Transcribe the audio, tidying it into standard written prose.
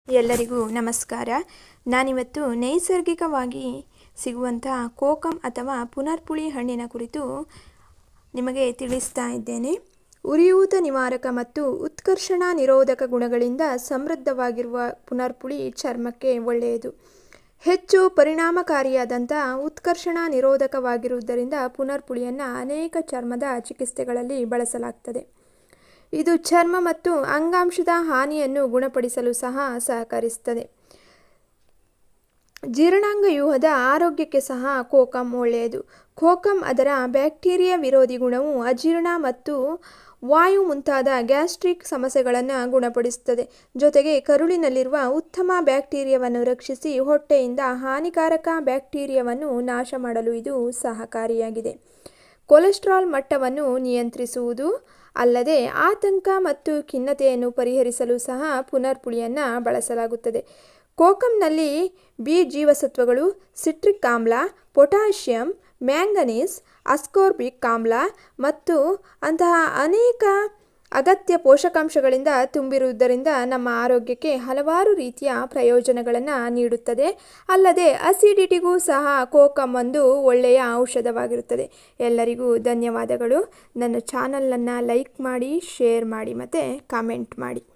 ಎಲ್ಲರಿಗೂ ನಮಸ್ಕಾರ. ನಾನಿವತ್ತು ನೈಸರ್ಗಿಕವಾಗಿ ಸಿಗುವಂತಹ ಕೋಕಂ ಅಥವಾ ಪುನರ್ಪುಳಿ ಹಣ್ಣಿನ ಕುರಿತು ನಿಮಗೆ ತಿಳಿಸ್ತಾ ಇದ್ದೇನೆ. ಉರಿಯೂತ ನಿವಾರಕ ಮತ್ತು ಉತ್ಕರ್ಷಣ ನಿರೋಧಕ ಗುಣಗಳಿಂದ ಸಮೃದ್ಧವಾಗಿರುವ ಪುನರ್ಪುಳಿ ಚರ್ಮಕ್ಕೆ ಒಳ್ಳೆಯದು. ಹೆಚ್ಚು ಪರಿಣಾಮಕಾರಿಯಾದಂಥ ಉತ್ಕರ್ಷಣ ನಿರೋಧಕವಾಗಿರುವುದರಿಂದ ಪುನರ್ಪುಳಿಯನ್ನು ಅನೇಕ ಚರ್ಮದ ಚಿಕಿತ್ಸೆಗಳಲ್ಲಿ ಬಳಸಲಾಗ್ತದೆ. ಇದು ಚರ್ಮ ಮತ್ತು ಅಂಗಾಂಶದ ಹಾನಿಯನ್ನು ಗುಣಪಡಿಸಲು ಸಹ ಸಹಕರಿಸುತ್ತದೆ. ಜೀರ್ಣಾಂಗ ವ್ಯೂಹದ ಆರೋಗ್ಯಕ್ಕೆ ಸಹ ಕೋಕಂ ಒಳ್ಳೆಯದು. ಕೋಕಂ ಅದರ ಬ್ಯಾಕ್ಟೀರಿಯಾ ವಿರೋಧಿ ಗುಣವು ಅಜೀರ್ಣ ಮತ್ತು ವಾಯು ಮುಂತಾದ ಗ್ಯಾಸ್ಟ್ರಿಕ್ ಸಮಸ್ಯೆಗಳನ್ನು ಗುಣಪಡಿಸುತ್ತದೆ. ಜೊತೆಗೆ ಕರುಳಿನಲ್ಲಿರುವ ಉತ್ತಮ ಬ್ಯಾಕ್ಟೀರಿಯಾವನ್ನು ರಕ್ಷಿಸಿ ಹೊಟ್ಟೆಯಿಂದ ಹಾನಿಕಾರಕ ಬ್ಯಾಕ್ಟೀರಿಯಾವನ್ನು ನಾಶ ಮಾಡಲು ಇದು ಸಹಕಾರಿಯಾಗಿದೆ. ಕೊಲೆಸ್ಟ್ರಾಲ್ ಮಟ್ಟವನ್ನು ನಿಯಂತ್ರಿಸುವುದು ಅಲ್ಲದೆ ಆತಂಕ ಮತ್ತು ಖಿನ್ನತೆಯನ್ನು ಪರಿಹರಿಸಲು ಸಹ ಪುನರ್ಪುಳಿಯನ್ನು ಬಳಸಲಾಗುತ್ತದೆ. ಕೋಕಂನಲ್ಲಿ ಬಿ ಜೀವಸತ್ವಗಳು, ಸಿಟ್ರಿಕ್ ಆಮ್ಲ, ಪೊಟ್ಯಾಷಿಯಂ, ಮ್ಯಾಂಗನೀಸ್, ಅಸ್ಕೋರ್ಬಿಕ್ ಆಮ್ಲ ಮತ್ತು ಅಂತಹ ಅನೇಕ ಅಗತ್ಯ ಪೋಷಕಾಂಶಗಳಿಂದ ತುಂಬಿರುವುದರಿಂದ ನಮ್ಮ ಆರೋಗ್ಯಕ್ಕೆ ಹಲವಾರು ರೀತಿಯ ಪ್ರಯೋಜನಗಳನ್ನು ನೀಡುತ್ತದೆ. ಅಲ್ಲದೆ ಅಸಿಡಿಟಿಗೂ ಸಹ ಕೋಕಂ ಒಂದು ಒಳ್ಳೆಯ ಔಷಧವಾಗಿರುತ್ತದೆ. ಎಲ್ಲರಿಗೂ ಧನ್ಯವಾದಗಳು. ನನ್ನ ಚಾನಲನ್ನು ಲೈಕ್ ಮಾಡಿ, ಶೇರ್ ಮಾಡಿ ಮತ್ತು ಕಾಮೆಂಟ್ ಮಾಡಿ.